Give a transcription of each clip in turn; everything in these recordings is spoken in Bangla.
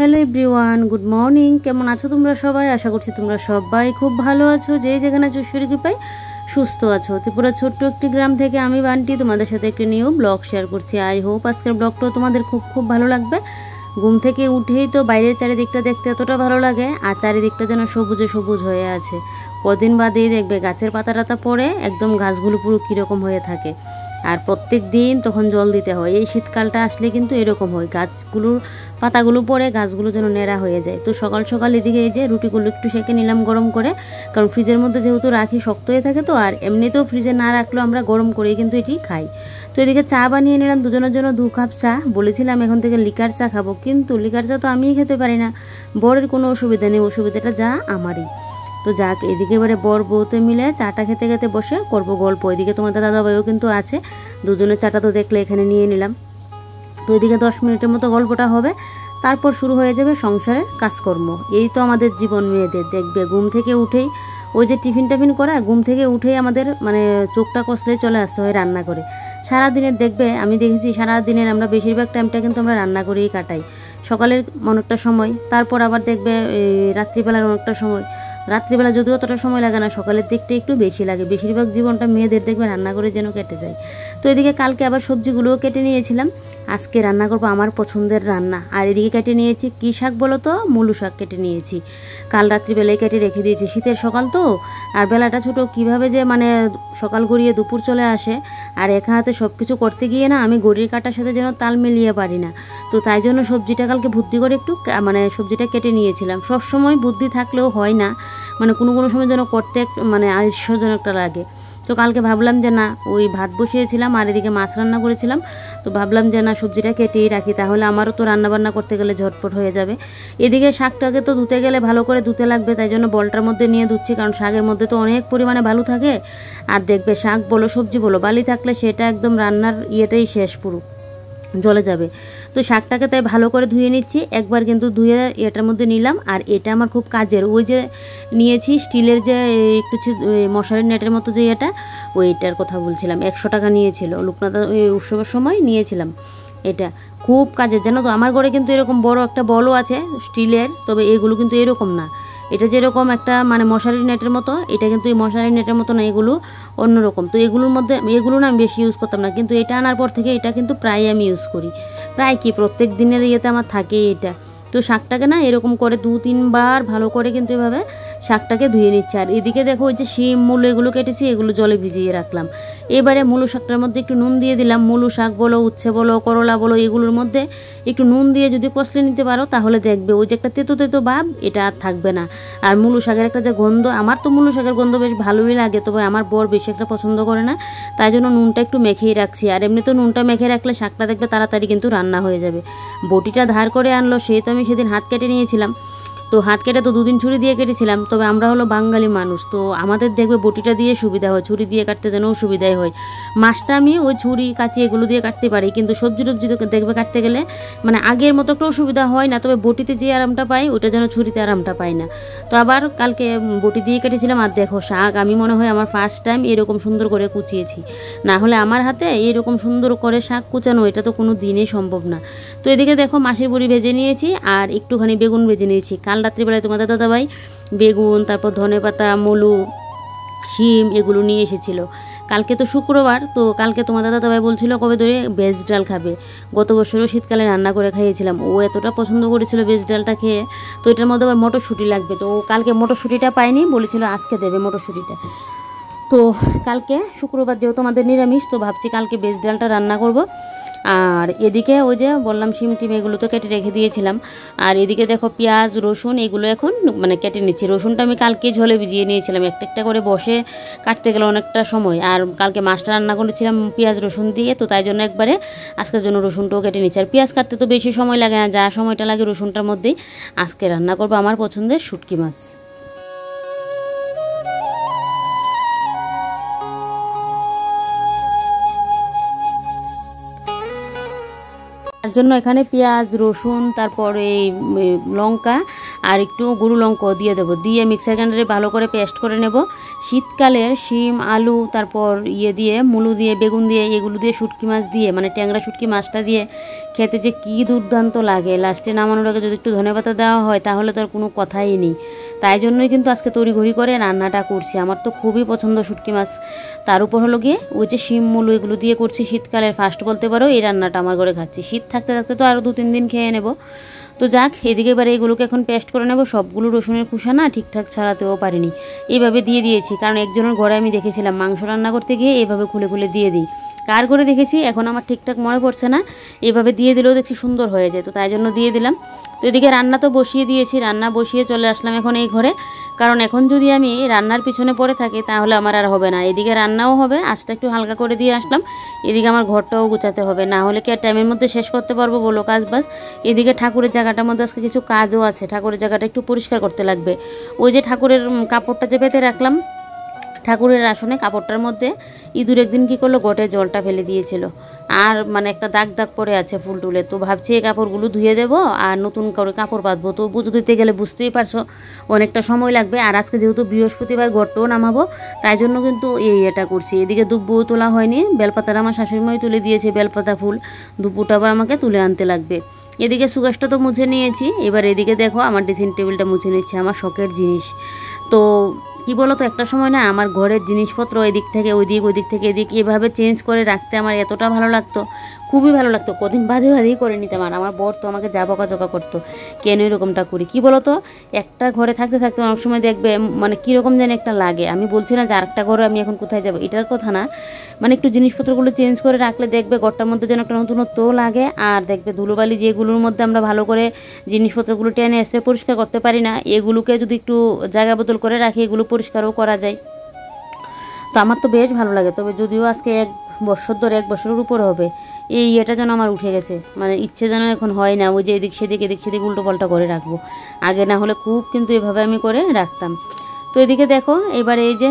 Hello everyone, good morning. কেমন আছো তোমরা সবাই? আশা করছি তোমরা সবাই খুব ভালো আছো, যে যেখানে আছো ঈশ্বরের কৃপায় সুস্থ আছো। ত্রিপুরা ছোট্ট একটি গ্রাম থেকে আমি বান্টি তোমাদের সাথে একটি নিউ ব্লগ শেয়ার করছি। আই হোপ আজকের ব্লগটাও তোমাদের খুব খুব ভালো লাগবে। ঘুম থেকে উঠেই তো বাইরের চারিদিকটা দেখতে এতটা ভালো লাগে, আর চারিদিকটা যেন সবুজে সবুজ হয়ে আছে। কদিন বাদেই দেখবে গাছের পাতা টাতা পড়ে একদম গাছগুলো পুরো কীরকম হয়ে থাকে, আর প্রত্যেক দিন তখন জল দিতে হয়। এই শীতকালটা আসলে কিন্তু এরকম হয়, গাছগুলোর পাতাগুলো পড়ে গাছগুলো যেন নেড়া হয়ে যায়। তো সকাল সকাল এদিকে এই যে রুটিগুলো একটু সেঁকে নিলাম গরম করে, কারণ ফ্রিজের মধ্যে যেহেতু রাখি শক্ত হয়ে থাকে, তো আর এমনিতেও ফ্রিজে না রাখলেও আমরা গরম করেই কিন্তু এটি খাই। তো এদিকে চা বানিয়ে নিলাম দুজনের জন্য 2 কাপ চা। বলেছিলাম এখন থেকে লিকার চা খাবো, কিন্তু লিকার চা তো আমিই খেতে পারি না, বরের কোনো অসুবিধা নেই, অসুবিধাটা যা আমারই। তো যাক, এদিকে এবারে বর বউতে মিলে চাটা খেতে খেতে বসে করব গল্প। এদিকে তোমাদের দাদাভাইও কিন্তু আছে, দুজনের চাটা তো দেখলে এখানে নিয়ে নিলাম। তো এদিকে 10 মিনিটের মতো গল্পটা হবে, তারপর শুরু হয়ে যাবে সংসারের কাজকর্ম। এই তো আমাদের জীবন মেয়েদের, দেখবে ঘুম থেকে উঠেই ওই যে টিফিন টাফিন করা, ঘুম থেকে উঠেই আমাদের মানে চোখটা কষলেই চলে আসতে হয় রান্না করে। সারাদিনের দেখবে আমি দেখেছি সারাদিনের আমরা বেশিরভাগ টাইমটা কিন্তু আমরা রান্না করেই কাটাই। সকালের অনেকটা সময়, তারপর আবার দেখবে রাত্রিবেলার অনেকটা সময়। রাত্রিবেলা যদিও অতটা সময় লাগে না, সকালের দিকটা একটু বেশি লাগে। বেশিরভাগ জীবনটা মেয়েদের দেখবে রান্না করে যেন কেটে যায়। তো এদিকে কালকে আবার সবজিগুলোও কেটে নিয়েছিলাম, আজকে রান্না করবো আমার পছন্দের রান্না। আর এদিকে কেটে নিয়েছি কী শাক বলো তো, মুলো শাক কেটে নিয়েছি। কাল রাত্রিবেলায় কেটে রেখে দিয়েছি, শীতের সকাল তো, আর বেলাটা ছোটো, কীভাবে যে মানে সকাল গড়িয়ে দুপুর চলে আসে, আর একা হাতে সব কিছু করতে গিয়ে না আমি ঘড়ির কাঁটার সাথে যেন তাল মিলিয়ে পারি না। তো তাই জন্য সবজিটা কালকে বুদ্ধি করে একটু মানে সবজিটা কেটে নিয়েছিলাম। সব সময় বুদ্ধি থাকলেও হয় না, মানে কোনো কোনো সময় যেন করতে মানে আশ্চর্যজনকটা লাগে। তো কালকে ভাবলাম যে না, ওই ভাত বসিয়েছিলাম আর এদিকে মাছ রান্না করেছিলাম, তো ভাবলাম যে না সবজিটা কেটেই রাখি, তাহলে আমারও তো রান্নাবান্না করতে গেলে ঝটপট হয়ে যাবে। এদিকে শাকটাকে তো ধুতে গেলে ভালো করে ধুতে লাগবে, তাই জন্য বলটার মধ্যে নিয়ে ধুচ্ছি, কারণ শাকের মধ্যে তো অনেক পরিমাণে বালু থাকে। আর দেখবে শাক বলো সবজি বলো, বালি থাকলে সেটা একদম রান্নার ইয়েটাই শেষ, পুরো জ্বলে যাবে। তো শাকটাকে তাই ভালো করে ধুয়ে নিচ্ছি, একবার কিন্তু ধুয়ে এটার মধ্যে নিলাম। আর এটা আমার খুব কাজের, ওই যে নিয়েছি স্টিলের যে একটু মশারির নেটের মতো যে এটা, ওইটার কথা বলছিলাম, 100 টাকা নিয়েছিল লোকনাথ ওই উৎসবের সময় নিয়েছিলাম। এটা খুব কাজের, জানো তো। আমার ঘরে কিন্তু এরকম বড় একটা বলও আছে স্টিলের, তবে এগুলো কিন্তু এরকম না। এটা যেরকম একটা মানে মশারির নেটের মতো, এটা কিন্তু এই মশারির নেটের মতো না, এগুলো অন্যরকম। তো এগুলোর মধ্যে এগুলো না আমি বেশি ইউজ করতাম না, কিন্তু এটা আনার পর থেকে এটা কিন্তু প্রায় আমি ইউজ করি, প্রায় কি প্রত্যেক দিনের ইয়েতে আমার থাকেই এটা। তো শাকটাকে না এরকম করে 2-3 বার ভালো করে কিন্তু এভাবে শাকটাকে ধুয়ে নিচ্ছে। আর এদিকে দেখো ওই যে শিম মূলো এগুলো কেটেছি, এগুলো জলে ভিজিয়ে রাখলাম। এবারে মূলো শাকটার মধ্যে একটু নুন দিয়ে দিলাম। মূলো শাক বলো, উচ্ছে বলো, করলা বলো, এগুলোর মধ্যে একটু নুন দিয়ে যদি কষলে নিতে পারো, তাহলে দেখবে ওই যে একটা তেতো তেতো ভাব এটা আর থাকবে না। আর মূলো শাকের একটা যে গন্ধ, আমার তো মূলো শাকের গন্ধ বেশ ভালোই লাগে, তবে আমার বর বেশি একটা পছন্দ করে না, তাই জন্য নুনটা একটু মেখেই রাখছি। আর এমনি তো নুনটা মেখে রাখলে শাকটা দেখবে তাড়াতাড়ি কিন্তু রান্না হয়ে যাবে। বটিটা ধার করে আনলো, সেই তো আমি সেদিন হাত কেটে নিয়েছিলাম। তো হাত কেটে তো 2 দিন ছুরি দিয়ে কেটেছিলাম, তবে আমরা হলো বাঙালি মানুষ, তো আমাদের দেখবে বটিটা দিয়ে সুবিধা হয়, ছুরি দিয়ে কাটতে যেন অসুবিধাই হয়। মাছটা আমি ওই ছুরি কাঁচি এগুলো দিয়ে কাটতে পারি, কিন্তু সবজি টবজি দেখবে কাটতে গেলে মানে আগের মতো একটা অসুবিধা হয় না, তবে বটিতে যে আরামটা পাই ওটা যেন ছুরিতে আরামটা পাই না। তো আবার কালকে বটি দিয়ে কেটেছিলাম। আর দেখো শাক আমি মনে হয় আমার ফার্স্ট টাইম এরকম সুন্দর করে কুচিয়েছি, না হলে আমার হাতে এরকম সুন্দর করে শাক কুচানো এটা তো কোনো দিনই সম্ভব না। তো এদিকে দেখো মাছের বড়ি ভেজে নিয়েছি, আর একটুখানি বেগুন ভেজে নিয়েছি। কাল রাত্রিবেলায় তোমাদের দাদাভাই বেগুন, তারপর ধনেপাতা, মুলো, শিম এগুলো নিয়ে এসেছিল। কালকে তো শুক্রবার, তো কালকে তোমাদের দাদাভাই বলছিল কবে ধরে ভেজ ডাল খাবে। গত বছরও শীতকালে রান্না করে খাইয়েছিলাম, ও এতটা পছন্দ করেছিল ভেজ ডালটা খেয়ে। তো এটার মধ্যে আবার মটরশুঁটি লাগবে, তো কালকে মটরশুঁটিটা পাইনি, বলেছিল আজকে দেবে মটরশুঁটিটা। তো কালকে শুক্রবার যেহেতু আমাদের নিরামিষ, তো ভাবছি কালকে ভেজ ডালটা রান্না করব। আর এদিকে ওই যে বললাম শিম টিম এগুলো তো কেটে রেখে দিয়েছিলাম। আর এদিকে দেখো পেঁয়াজ রসুন এগুলো এখন মানে কেটে নিচ্ছি। রসুনটা আমি কালকে ঝোলে ভিজিয়ে নিয়েছিলাম, একটা একটা করে বসে কাটতে গেলে অনেকটা সময়। আর কালকে মাছটা রান্না করেছিলাম পেঁয়াজ রসুন দিয়ে, তো তাই জন্য একবারে আজকের জন্য রসুনটাও কেটে নিচ্ছি। আর পেঁয়াজ কাটতে তো বেশি সময় লাগে না, যা সময়টা লাগে রসুনটার মধ্যেই। আজকে রান্না করবো আমার পছন্দের শুটকি মাছ। তার জন্য এখানে পেঁয়াজ রসুন তারপরে লঙ্কা আর একটু গুঁড়ো লঙ্কা দিয়ে দেবো, দিয়ে মিক্সার গ্রাইন্ডারে ভালো করে পেস্ট করে নেব। শীতকালের শিম, আলু, তারপর দিয়ে মুলো দিয়ে, বেগুন দিয়ে, এগুলো দিয়ে শুটকি মাছ দিয়ে, মানে ট্যাংরা শুটকি মাছটা দিয়ে খেতে যে কী দুর্দান্ত লাগে। লাস্টে নামানোর আগে যদি একটু ধনেপাতা দেওয়া হয় তাহলে তো আর কোনো কথাই নেই। তাই জন্যই কিন্তু আজকে তড়িঘড়ি করে রান্নাটা করছি। আমার তো খুবই পছন্দ শুটকি মাছ, তার উপর হলো গিয়ে ওই যে শিম, মুলো এগুলো দিয়ে করছি। শীতকালের ফার্স্ট বলতে পারো এই রান্নাটা আমার ঘরে খাচ্ছি। শীত থাকতে থাকতে তো আরও 2-3 দিন খেয়ে নেব। তো যাক, এদিকে এবারে এগুলোকে এখন পেস্ট করে নেব। সবগুলো রসুনের খোসা না ঠিকঠাক ছাড়াতেও পারিনি, এইভাবে দিয়ে দিয়েছি। কারণ একজনের ঘরে আমি দেখেছিলাম মাংস রান্না করতে গিয়ে এইভাবে খুলে খুলে দিয়ে দিই। কার করে দেখেছি এখন আমার ঠিকঠাক মনে পড়ছে না, এভাবে দিয়ে দিলেও দেখছি সুন্দর হয়ে যায়, তো তাই জন্য দিয়ে দিলাম। তো এদিকে রান্না তো বসিয়ে দিয়েছি, রান্না বসিয়ে চলে আসলাম এখন এই ঘরে। কারণ এখন যদি আমি রান্নার পিছনে পড়ে থাকি তাহলে আমার আর হবে না। এদিকে রান্নাও হবে, আঁচটা একটু হালকা করে দিয়ে আসলাম। এদিকে আমার ঘরটাও গুছাতে হবে, না হলে কি আর টাইমের মধ্যে শেষ করতে পারবো বলো কাজ বাজ। এদিকে ঠাকুরের জায়গাটার মধ্যে আজকে কিছু কাজও আছে, ঠাকুরের জায়গাটা একটু পরিষ্কার করতে লাগবে। ওই যে ঠাকুরের কাপড়টা যে পেতে রাখলাম ঠাকুরের আসনে, কাপড়টার মধ্যে ইঁদুর একদিন কী করলো, গোটে জলটা ফেলে দিয়েছিল। আর মানে একটা দাগ দাগ পড়ে আছে ফুল টুলে। তো ভাবছি এই কাপড়গুলো ধুয়ে দেবো আর নতুন করে কাপড় বাঁধবো। তো পুজো দিতে গেলে বুঝতেই পারছো অনেকটা সময় লাগবে। আর আজকে যেহেতু বৃহস্পতিবার ঘরটাও নামাবো, তাই জন্য কিন্তু এটা করছি। এদিকে দুব্বও তোলা হয়নি, বেলপাতার আমার শাশুড়িমাই তুলে দিয়েছে বেলপাতা ফুল। দুপুরটা আবার আমাকে তুলে আনতে লাগবে। এদিকে সুগাসটা তো মুছে নিয়েছি, এবার এদিকে দেখো আমার ড্রেসিং টেবিলটা মুছে নিচ্ছে, আমার শখের জিনিস। তো কি বলো তো, একটা সময় না আমার ঘরের জিনিসপত্র এদিক থেকে ওই দিক থেকে এদিক এভাবে চেঞ্জ করে রাখতে আমার এতটা ভালো লাগতো, খুবই ভালো লাগতো। কদিন বাদে বাদেই করে নিতাম, আর আমার বর তো আমাকে যা বকাঝকা করতো, কেন এরকমটা করি। কি বলো তো, একটা ঘরে থাকতে থাকতে অনেক সময় দেখবে মানে কীরকম যেন একটা লাগে। আমি বলছি না যে আরেকটা ঘরে আমি এখন কোথায় যাবো, এটার কথা না, মানে একটু জিনিসপত্রগুলো চেঞ্জ করে রাখলে দেখবে ঘরটার মধ্যে যেন একটা নতুনত্বও লাগে। আর দেখবে ধুলোবালি যেগুলোর মধ্যে আমরা ভালো করে জিনিসপত্রগুলো টেনে এসে পরিষ্কার করতে পারি না, এগুলোকে যদি একটু জায়গা বদল করে রাখি এগুলো পরিষ্কারও করা যায়। তো আমার তো বেশ ভালো লাগে। তবে যদিও আজকে 1 বছর ধরে, 1 বছরের উপর হবে, এটা যেন আমার উঠে গেছে, মানে ইচ্ছে যেন এখন হয় না ওই যে এদিক সেদিক উল্টো পাল্টা করে রাখবো। আগে না হলে খুব কিন্তু এভাবে আমি করে রাখতাম। তো এদিকে দেখো এবার এই যে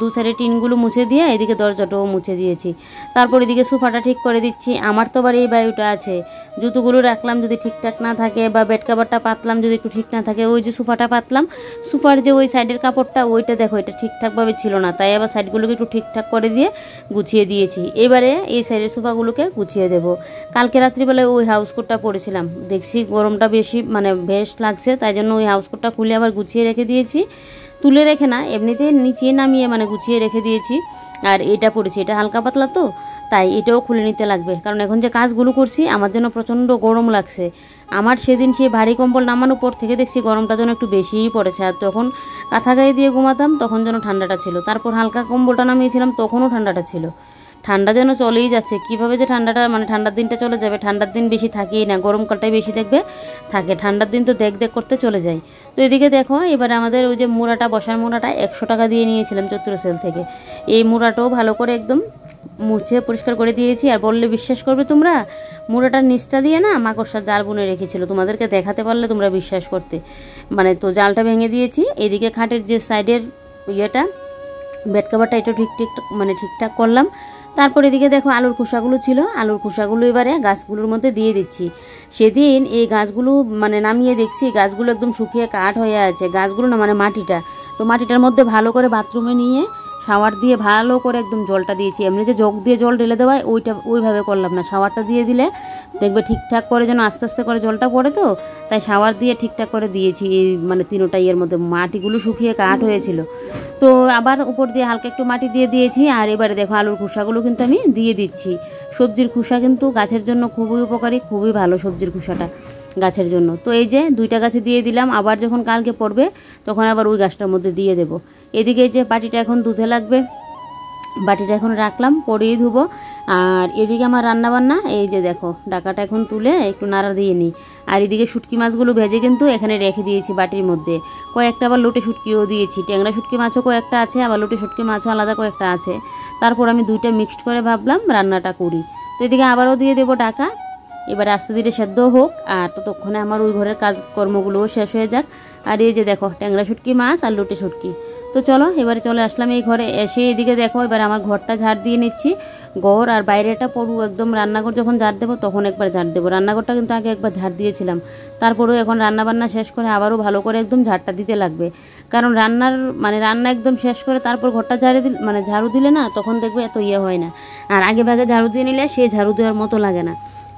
দু সাইডে টিনগুলো মুছে দিয়ে এদিকে দরজাটাও মুছে দিয়েছি। তারপর এদিকে সোফাটা ঠিক করে দিচ্ছি। আমার তো আবার এই বায়ুটা আছে, জুতোগুলো রাখলাম যদি ঠিকঠাক না থাকে, বা বেড কাভারটা পাতলাম যদি একটু ঠিক না থাকে, ওই যে সোফাটা পাতলাম, সোফার যে ওই সাইডের কাপড়টা ওইটা দেখো এটা ঠিকঠাকভাবে ছিল না, তাই আবার সাইডগুলোকে একটু ঠিকঠাক করে দিয়ে গুছিয়ে দিয়েছি। এবারে এই সাইডের সোফাগুলোকে গুছিয়ে দেবো। কালকে রাত্রিবেলায় ওই হাউস কোটটা পরেছিলাম, দেখছি গরমটা বেশি মানে বেশ লাগছে, তাই জন্য ওই হাউস কোটটা খুলে আবার গুছিয়ে রেখে দিয়েছি। তুলে রেখে না, এমনিতেই নিচে নামিয়ে মানে গুছিয়ে রেখে দিয়েছি। আর এটা পড়েছি, এটা হালকা পাতলা তো, তাই এটাও খুলে নিতে লাগবে। কারণ এখন যে কাজগুলো করছি আমার জন্য প্রচণ্ড গরম লাগছে। আমার সেদিন সেই ভারী কম্বল নামানোর পর থেকে দেখছি গরমটা যেন একটু বেশিই পড়েছে। আর তখন কাঁথা গায়ে দিয়ে ঘুমাতাম তখন যেন ঠান্ডাটা ছিল, তারপর হালকা কম্বলটা নামিয়েছিলাম তখনও ঠান্ডাটা ছিল। ঠান্ডা যেন চলেই যাচ্ছে, কীভাবে যে ঠান্ডাটা মানে ঠান্ডার দিনটা চলে যাবে। ঠান্ডার দিন বেশি থাকেই না, গরমকালটাই বেশি দেখবে থাকে, ঠান্ডার দিন তো দেখ করতে চলে যায়। তো এদিকে দেখো এবার আমাদের ওই যে মুড়াটা, বসার মুড়াটা 100 টাকা দিয়ে নিয়েছিলাম চত্বর সেল থেকে। এই মুড়াটাও ভালো করে একদম মুছে পরিষ্কার করে দিয়েছি। আর বললে বিশ্বাস করবে তোমরা, মুড়াটার নিচটা দিয়ে না মাকড়সার জাল বুনে রেখেছিল, তোমাদেরকে দেখাতে পারলে তোমরা বিশ্বাস করতে। মানে তো জালটা ভেঙে দিয়েছি। এদিকে খাটের যে সাইডের বেড কাভারটা এটা ঠিকঠাক করলাম। তারপর এদিকে দেখো আলুর খোসাগুলো ছিল, আলুর খোসাগুলো এবারে গাছগুলোর মধ্যে দিয়ে দিচ্ছি। সেদিন এই গাছগুলো মানে নামিয়ে দেখছি গাছগুলো একদম শুকিয়ে কাঠ হয়ে আছে, গাছগুলো না মানে মাটিটা। তো মাটিটার মধ্যে ভালো করে বাথরুমে নিয়ে শাওয়ার দিয়ে ভালো করে একদম জলটা দিয়েছি। এমনি যে জগ দিয়ে জল ঢেলে দেওয়া ওইভাবে করলাম না, শাওয়ারটা দিয়ে দিলে দেখবে ঠিকঠাক করে যেন আস্তে আস্তে করে জলটা পড়ে, তো তাই শাওয়ার দিয়ে ঠিকঠাক করে দিয়েছি। এই মানে 3টা ইয়ের মধ্যে মাটিগুলো শুকিয়ে কাঠ হয়েছিল, তো আবার উপর দিয়ে হালকা একটু মাটি দিয়ে দিয়েছি। আর এবারে দেখো আলুর খোসাগুলো কিন্তু আমি দিয়ে দিচ্ছি। সবজির খোসা কিন্তু গাছের জন্য খুবই উপকারী, খুবই ভালো সবজির খোসাটা গাছের জন্য। তো এই যে 2টা গাছে দিয়ে দিলাম, আবার যখন কালকে পড়বে তখন আবার ওই গাছটার মধ্যে দিয়ে দেব। এদিকে এই যে বাটিটা এখন দুধে লাগবে, বাটিটা এখন রাখলাম, পরেই ধুবো। আর এদিকে আমার রান্নাবান্না এই যে দেখো ডাকাটা এখন তুলে একটু নাড়া দিয়ে নিই। আর এদিকে শুটকি মাছগুলো ভেজে কিন্তু এখানে রেখে দিয়েছি বাটির মধ্যে। কয়েকটা আবার লোটে শুটকিও দিয়েছি, ট্যাংরা শুটকি মাছও কয়েকটা আছে, আবার লোটে শুটকি মাছও আলাদা কয়েকটা আছে। তারপর আমি 2টা মিক্সড করে ভাবলাম রান্নাটা করি। তো এদিকে আবারও দিয়ে দেবো ডাকা, এবারে আস্তে ধীরে সেদ্ধ হোক। আর ততক্ষণে আমার ওই ঘরের কাজকর্মগুলোও শেষ হয়ে যাক। আর এই যে দেখো ট্যাংরা শুটকি মাছ আর লোটে শুটকি, তো চলো এবারে চলে আসলাম এই ঘরে। এসে এদিকে দেখো এবার আমার ঘরটা ঝাড় দিয়ে নিচ্ছি। ঘর আর বাইরেটা পুরো একদম, রান্নাঘর যখন ঝাড় দেবো তখন একবার ঝাড় দেবো। রান্নাঘরটা কিন্তু আগে একবার ঝাড় দিয়েছিলাম, তারপরেও এখন রান্নাবান্না শেষ করে আবারও ভালো করে একদম ঝাড়টা দিতে লাগবে। কারণ রান্না একদম শেষ করে তারপর ঘরটা ঝাড়ু দিলে না, তখন দেখবে এত হয় না। আর আগে ভাগে ঝাড়ু দিয়ে নিলে সেই ঝাড়ু দেওয়ার মতো লাগে না।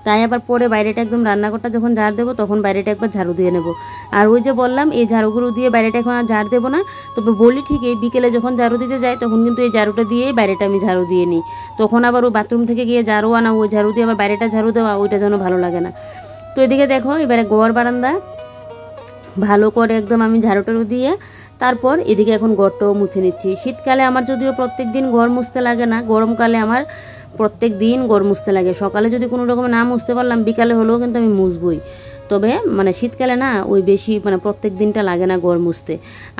তাই আবার পরে বাইরেটা একদম, রান্নাঘরটা যখন ঝাড় দেবো তখন বাইরেটা একবার ঝাড়ু দিয়ে নেব। আর ওই যে বললাম এই ঝাড়ুগুলো দিয়ে বাইরেটা এখন আর ঝাড় দেবো না, তবে বলি ঠিক এই বিকেলে যখন ঝাড়ু দিতে যাই তখন কিন্তু এই ঝাড়ুটা দিয়েই বাইরেটা আমি ঝাড়ু দিয়ে নিই। তখন আবার ওই বাথরুম থেকে গিয়ে ঝাড়ু আনা, ওই ঝাড়ু দিয়ে আবার বাইরেটা ঝাড়ু দেওয়া, ওইটা যেন ভালো লাগে না। তো এদিকে দেখো এবারে ঘর বারান্দা ভালো করে একদম আমি ঝাড়ু টাড়ু দিয়ে তারপর এদিকে এখন ঘরটাও মুছে নিচ্ছি। শীতকালে আমার যদিও প্রত্যেক দিন ঘর মুছতে লাগে না, গরমকালে আমার প্রত্যেক দিন ঘর মুছতে লাগে। সকালে যদি কোনো রকম না মুছতে পারলাম, বিকালে হলেও কিন্তু আমি মুছবই। তবে শীতকালে না ওই বেশি প্রত্যেক দিনটা লাগে না ঘর মুছতে।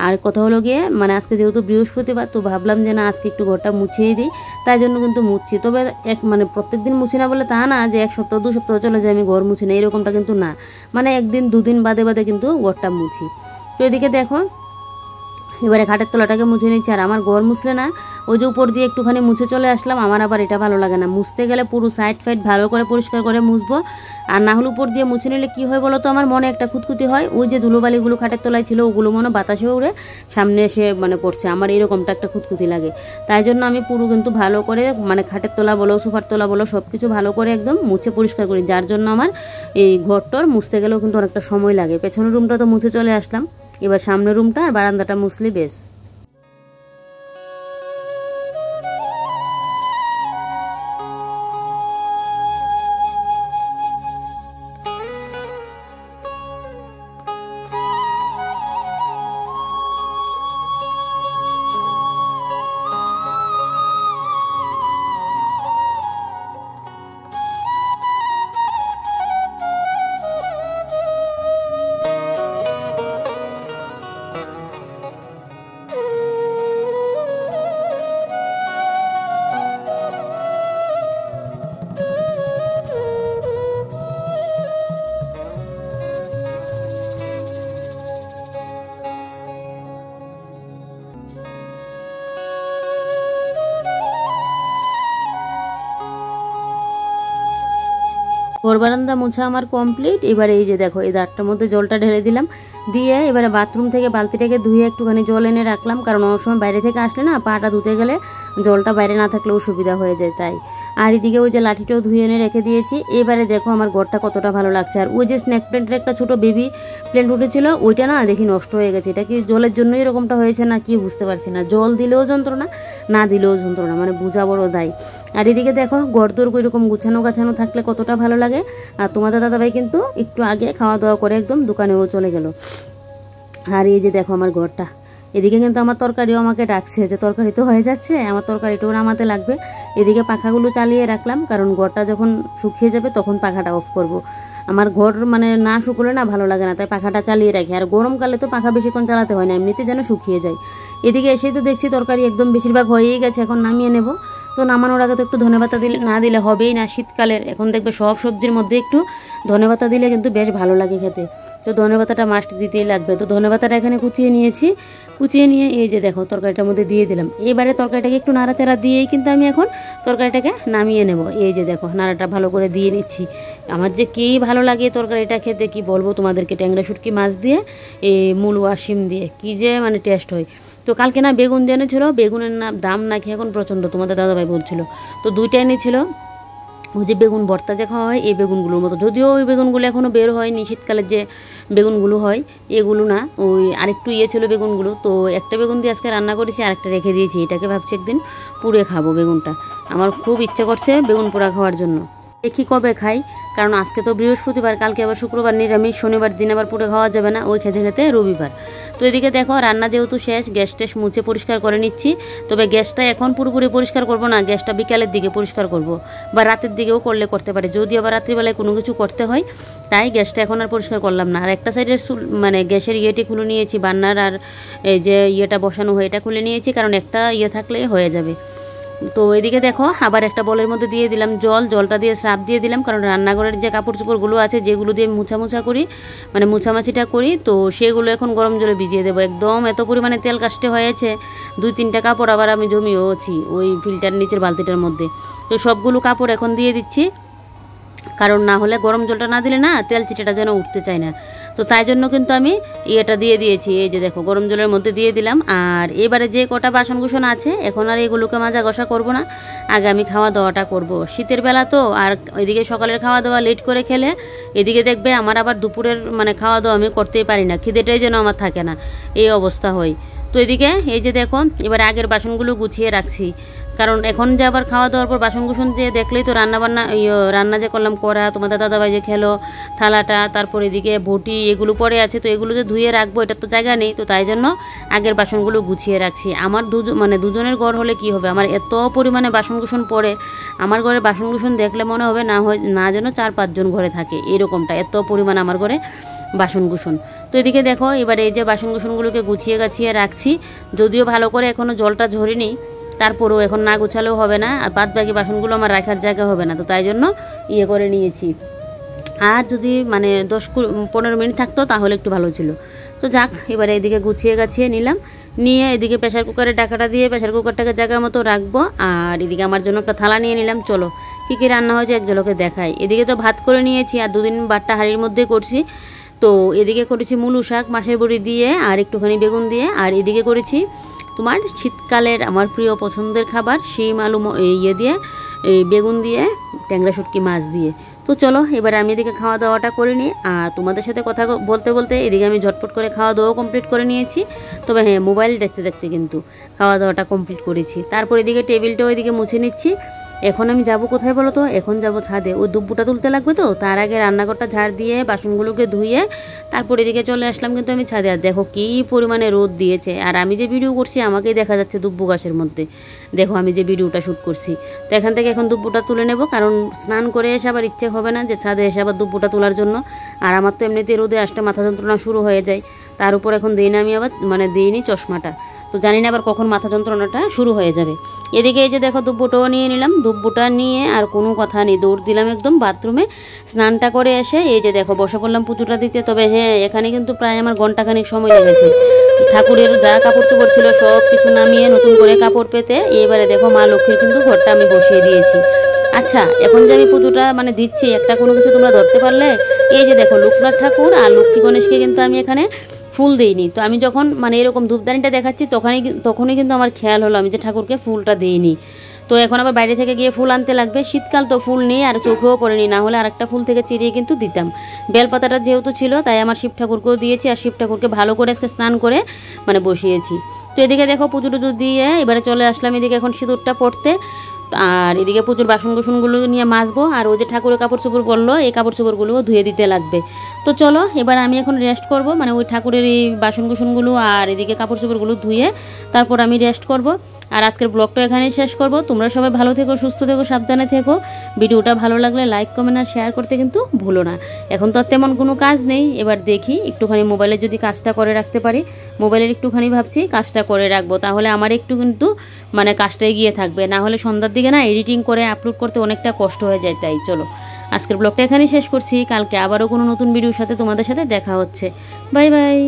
আর কথা হলো গিয়ে আজকে যেহেতু বৃহস্পতিবার, তো ভাবলাম যে না আজকে একটু ঘরটা মুছেই দিই, তাই জন্য কিন্তু মুছছি। তবে প্রত্যেক দিন মুছি না বলে তা না যে এক সপ্তাহ 2 সপ্তাহ চলে যায় আমি ঘর মুছি না, এরকমটা কিন্তু না। একদিন 2 দিন বাদে বাদে কিন্তু ঘরটা মুছি। তো এদিকে দেখো এবারে খাটের তলাটাকে মুছে নিচ্ছি। আর আমার ঘর মুছলে না ওই যে উপর দিয়ে একটুখানি মুছে চলে আসলাম, আমার আবার এটা ভালো লাগে না। মুছতে গেলে পুরো সাইড ফাইড ভালো করে পরিষ্কার করে মুছবো। আর না হলে উপর দিয়ে মুছে নিলে কী হয় বলো তো, আমার মনে একটা খুঁতখুঁতি হয়। ওই যে ধুলোবালিগুলো খাটের তলায় ছিল ওগুলো মনে বাতাসে উড়ে সামনে এসে পড়ছে, আমার এরকমটা একটা খুঁতখুঁতি লাগে। তাই জন্য আমি পুরো কিন্তু ভালো করে খাটের তলা বলো সোফার তলা বলো সব কিছু ভালো করে একদম মুছে পরিষ্কার করি। যার জন্য আমার এই ঘরটর মুছতে গেলেও কিন্তু অনেকটা সময় লাগে। পেছনের রুমটা তো মুছে চলে আসলাম, এবার সামনের রুমটা আর বারান্দাটা মুছলি বেশ। ঘর বারান্দা মোছা আমার কমপ্লিট। এবারে এই যে দেখো এই দাঁড়টার মধ্যে জলটা ঢেলে দিলাম, দিয়ে এবারে বাথরুম থেকে বালতিটাকে ধুয়ে একটুখানি জল এনে রাখলাম। কারণ অনেক সময় বাইরে থেকে আসলে না পাটা ধুতে গেলে জলটা বাইরে না থাকলে অসুবিধা হয়ে যায় তাই। আর এদিকে ওই যে লাঠিটাও ধুয়ে এনে রেখে দিয়েছি। এবারে দেখো আমার ঘরটা কতটা ভালো লাগছে। আর ওই যে স্ন্যাক প্ল্যান্টের একটা ছোট বেবি প্ল্যান্ট উঠেছিল, ওইটা না দেখি নষ্ট হয়ে গেছে। এটা কি জলের জন্যই এরকমটা হয়েছে না কি বুঝতে পারছি না। জল দিলেও যন্ত্রণা, না দিলেও যন্ত্রণা, বোঝা বড় দায়। আর এদিকে দেখো ঘরদোর ওইরকম গুছানো গাছানো থাকলে কতটা ভালো লাগে। আর তোমাদের দাদাভাই কিন্তু একটু আগে খাওয়া দাওয়া করে একদম দোকানেও চলে গেল। আর এই যে দেখো আমার ঘরটা, এদিকে কিন্তু আমার তরকারিও আমাকে ডাকছে যে তরকারি তো হয়ে যাচ্ছে, আমার তরকারিটাও নামাতে লাগবে। এদিকে পাখাগুলো চালিয়ে রাখলাম, কারণ ঘরটা যখন শুকিয়ে যাবে তখন পাখাটা অফ করব। আমার ঘর না শুকলে না ভালো লাগে না, তাই পাখাটা চালিয়ে রাখি। আর গরমকালে তো পাখা বেশিক্ষণ চালাতে হয় না, এমনিতে যেন শুকিয়ে যায়। এদিকে এসেই তো দেখছি তরকারি একদম বেশিরভাগ হয়েই গেছে, এখন নামিয়ে নেব। তো নামানোর আগে তো একটু ধনেপাতা দিলে হবেই না। শীতকালের এখন দেখবে সব সবজির মধ্যে একটু ধনেপাতা দিলে কিন্তু বেশ ভালো লাগে খেতে। তো ধনেপাতাটা মাস্ট দিতেই লাগবে। তো ধনেপাতাটা এখানে কুচিয়ে নিয়েছি, কুচিয়ে নিয়ে এই যে দেখো তরকারিটার মধ্যে দিয়ে দিলাম। এবারে তরকারিটাকে একটু নাড়াচাড়া দিয়েই কিন্তু আমি এখন তরকারিটাকে নামিয়ে নেব। এই যে দেখো নাড়াটা ভালো করে দিয়ে নিচ্ছি। আমার যে কী ভালো লাগে তরকারিটা খেতে কি বলবো তোমাদেরকে। ট্যাংরা শুটকি মাছ দিয়ে এই মূল ওয়াশিম দিয়ে কি যে টেস্ট হয়। তো কালকে না বেগুন এনেছিল, বেগুনের দাম নাকি এখন প্রচণ্ড, তোমাদের দাদাভাই বলছিল। তো 2টা এনেছিল। ওই যে বেগুন ভর্তা যে খাওয়া হয় এই বেগুনগুলোর মতো, যদিও ওই বেগুনগুলো এখনও বের হয়নি, শীতকালের যে বেগুনগুলো হয় এগুলো না, ওই আরেকটু ছিল বেগুনগুলো। তো একটা বেগুন দিয়ে আজকে রান্না করেছি, আরেকটা রেখে দিয়েছি। এটাকে ভাবছি একদিন পুড়ে খাবো বেগুনটা। আমার খুব ইচ্ছা করছে বেগুন পোড়া খাওয়ার জন্য। দেখি কবে খাই, কারণ আজকে তো বৃহস্পতিবার, কালকে আবার শুক্রবার নিরামিষ, শনিবার দিন আবার পুড়ে খাওয়া যাবে না, ওই খেতে খেতে রবিবার। তো এদিকে দেখো রান্না যেহেতু শেষ, গ্যাস ট্যাস মুছে পরিষ্কার করে নিচ্ছি। তবে গ্যাসটা এখন পুরোপুরি পরিষ্কার করব না, গ্যাসটা বিকালের দিকে পরিষ্কার করব, বা রাতের দিকেও করতে পারে, যদি আবার রাত্রিবেলায় কোনো কিছু করতে হয়। তাই গ্যাসটা এখন আর পরিষ্কার করলাম না। আর একটা সাইডের গ্যাসের ইয়েটি খুলে নিয়েছি, বার্নার আর এই যে ইয়েটা বসানো হয় এটা খুলে নিয়েছি, কারণ একটা থাকলে হয়ে যাবে। তো এদিকে দেখো আবার একটা বলের মধ্যে দিয়ে দিলাম জল, জলটা দিয়ে স্রাব দিয়ে দিলাম, কারণ রান্নাঘরের যে কাপড় চোপড়গুলো আছে যেগুলো দিয়ে মুছামুছা করি, মানে মুছামাছিটা করি, তো সেগুলো এখন গরম জলে ভিজিয়ে দেবো। একদম এত পরিমাণে তেল কাস্টে হয়েছে, 2-3টা কাপড় আবার আমি জমিয়েওছি ওই ফিল্টার নিচের বালতিটার মধ্যে। তো সবগুলো কাপড় এখন দিয়ে দিচ্ছি, কারণ না হলে গরম জলটা না দিলে না তেল চিটেটা যেন উঠতে চায় না। তো তাই জন্য কিন্তু আমি ইয়েটা দিয়ে দিয়েছি, এই যে দেখো গরম জলের মধ্যে দিয়ে দিলাম। আর এবারে যে কটা বাসন কুসন আছে এখন আর এগুলোকে মাজা ঘষা করব না, আগে আমি খাওয়া দাওয়াটা করব। শীতের বেলা তো, আর এদিকে সকালের খাওয়া দাওয়া লেট করে খেলে এদিকে দেখবে আমার আবার দুপুরের মানে খাওয়া দাওয়া আমি করতেই পারি না, খিদেটাই যেন আমার থাকে না, এই অবস্থা হয়। তো এদিকে এই যে দেখো এবার আগের বাসনগুলো গুছিয়ে রাখছি, কারণ এখন যে আবার খাওয়া দাওয়ার পর বাসন কুসন যে দেখলেই তো রান্না যে করলাম করা, তোমাদের দাদাভাই যে খেলো থালাটা, তারপর এদিকে বটি এগুলো পরে আছে, তো এগুলো যে ধুয়ে রাখবো এটার তো জায়গা নেই, তো তাই জন্য আগের বাসনগুলো গুছিয়ে রাখছি। আমার দুজনের ঘর হলে কি হবে, আমার এত পরিমাণে বাসন কুসন পড়ে, আমার ঘরে বাসন কুসন দেখলে মনে হবে না যেন 4-5 জন ঘরে থাকে, এরকমটা এত পরিমাণ আমার ঘরে বাসন কুসন। তো এদিকে দেখো এবার এই যে বাসন কুসনগুলোকে গুছিয়ে গাছিয়ে রাখছি, যদিও ভালো করে এখনও জলটা ঝরিনি, তারপরেও এখন না গুছালেও হবে না, আর বাদ বাকি বাসনগুলো আমার রাখার জায়গা হবে না, তো তাই জন্য ইয়ে করে নিয়েছি। আর যদি মানে 10-15 মিনিট থাকতো তাহলে একটু ভালো ছিল। তো যাক, এবারে এদিকে গুছিয়ে গাছিয়ে নিলাম, নিয়ে এদিকে প্রেশার কুকারে ডাকাটা দিয়ে প্রেশার কুকারটাকে জায়গা মতো রাখবো। আর এদিকে আমার জন্য একটা থালা নিয়ে নিলাম, চলো কী কী রান্না হয়েছে এক ঝলকে দেখাই। এদিকে তো ভাত করে নিয়েছি, আর 2 দিন বাটটা হাঁড়ির মধ্যে করছি। তো এদিকে করেছি মুলো শাক মাছের বড়ি দিয়ে আর একটুখানি বেগুন দিয়ে, আর এদিকে করেছি তোমার শীতকালের আমার প্রিয় পছন্দের খাবার শিম আলু ইয়ে দিয়ে, এই বেগুন দিয়ে, ট্যাংরা শুটকি মাছ দিয়ে। তো চলো এবার আমি এদিকে খাওয়া দাওয়াটা করে নিই, আর তোমাদের সাথে কথা বলতে বলতে এদিকে আমি ঝটপট করে খাওয়া দাওয়া কমপ্লিট করে নিয়েছি। তবে হ্যাঁ, মোবাইল দেখতে দেখতে কিন্তু খাওয়া দাওয়াটা কমপ্লিট করেছি। তারপর এদিকে টেবিলটাও এদিকে মুছে নিচ্ছি। এখন আমি যাব কোথায় বলো তো, এখন যাব ছাদে, ওই দুব্বুটা তুলতে লাগবে, তো তার আগে রান্নাঘরটা ঝাড় দিয়ে বাসনগুলোকে ধুয়ে তারপর এদিকে চলে আসলাম কিন্তু আমি ছাদে। আর দেখো কী পরিমাণে রোদ দিয়েছে, আর আমি যে ভিডিও করছি আমাকেই দেখা যাচ্ছে দুব্বু গাছের মধ্যে, দেখো আমি যে ভিডিওটা শ্যুট করছি। তো এখান থেকে এখন দুব্বুটা তুলে নেব, কারণ স্নান করে এসে আবার ইচ্ছে হবে না যে ছাদে এসে আবার দুব্বুটা তোলার জন্য। আর আমার তো এমনিতেই রোদে আসতে মাথা যন্ত্রণা শুরু হয়ে যায়, তার উপর এখন দিই না আমি আবার দিইনি চশমাটা, তো জানি না আবার কখন মাথা যন্ত্রণাটা শুরু হয়ে যাবে। এদিকে এই যে দেখো দুব্বুটাও নিয়ে নিলাম, দুব্বুটা নিয়ে আর কোনো কথা নেই, দৌড় দিলাম একদম বাথরুমে। স্নানটা করে এসে এই যে দেখো বসে পড়লাম পুজোটা দিতে। তবে হ্যাঁ, এখানে কিন্তু প্রায় আমার ঘন্টাখানিক সময় লেগেছে। ঠাকুরের যা কাপড় চোপড় ছিল সব কিছু নামিয়ে নতুন করে কাপড় পেতে এবারে দেখো মা লক্ষ্মীর কিন্তু ঘরটা আমি বসিয়ে দিয়েছি। আচ্ছা, এখন যে আমি পুজোটা দিচ্ছি, একটা কোনো কিছু তোমরা ধরতে পারলে, এই যে দেখো লোকনাথ ঠাকুর আর লক্ষ্মী গণেশকে কিন্তু আমি এখানে ফুল দিইনি। তো আমি যখন এরকম ধূপদানিটা দেখাচ্ছি তখনই কিন্তু আমার খেয়াল হলো আমি যে ঠাকুরকে ফুলটা দিইনি। তো এখন আবার বাইরে থেকে গিয়ে ফুল আনতে লাগবে, শীতকাল তো ফুল নেই আর চোখেও পড়েনি, না হলে আরেকটা ফুল থেকে চিরিয়ে কিন্তু দিতাম। বেলপাতাটা যেহেতু ছিল তাই আমার শিব ঠাকুরকেও দিয়েছি, আর শিব ঠাকুরকে ভালো করে আজকে স্নান করে বসিয়েছি। তো এদিকে দেখো পুজো টুজো দিয়ে এবারে চলে আসলাম এদিকে এখন সিঁদুরটা পড়তে। আর এদিকে প্রচুর বাসন কুসনগুলো নিয়ে মাজবো, আর ওই যে ঠাকুরের কাপড় চোপড় বললো এই কাপড় চোপড়গুলোও ধুয়ে দিতে লাগবে। তো চলো এবার আমি এখন রেস্ট করব, ওই ঠাকুরের এই বাসন কুসনগুলো আর এদিকে কাপড় চোপড়গুলো ধুয়ে তারপর আমি রেস্ট করব। আর আজকের ব্লগটা এখানেই শেষ করব। তোমরা সবাই ভালো থেকো, সুস্থ থেকো, সাবধানে থেকো। ভিডিওটা ভালো লাগলে লাইক কমেন্ট আর শেয়ার করতে কিন্তু ভুলো না। এখন তো আর তেমন কোনো কাজ নেই, এবার দেখি একটুখানি মোবাইলে যদি কাজটা করে রাখতে পারি, মোবাইলের একটুখানি ভাবছি কাজটা করে রাখবো, তাহলে আমার একটু কিন্তু কাজটা এগিয়ে থাকবে। না হলে সন্ধ্যার দিকে না এডিটিং করে আপলোড করতে অনেকটা কষ্ট হয়ে যায়। তাই চলো আজকের ব্লগটা এখানেই শেষ করছি, কালকে আবারও কোনো নতুন ভিডিওর সাথে তোমাদের সাথে দেখা হচ্ছে। Bye bye.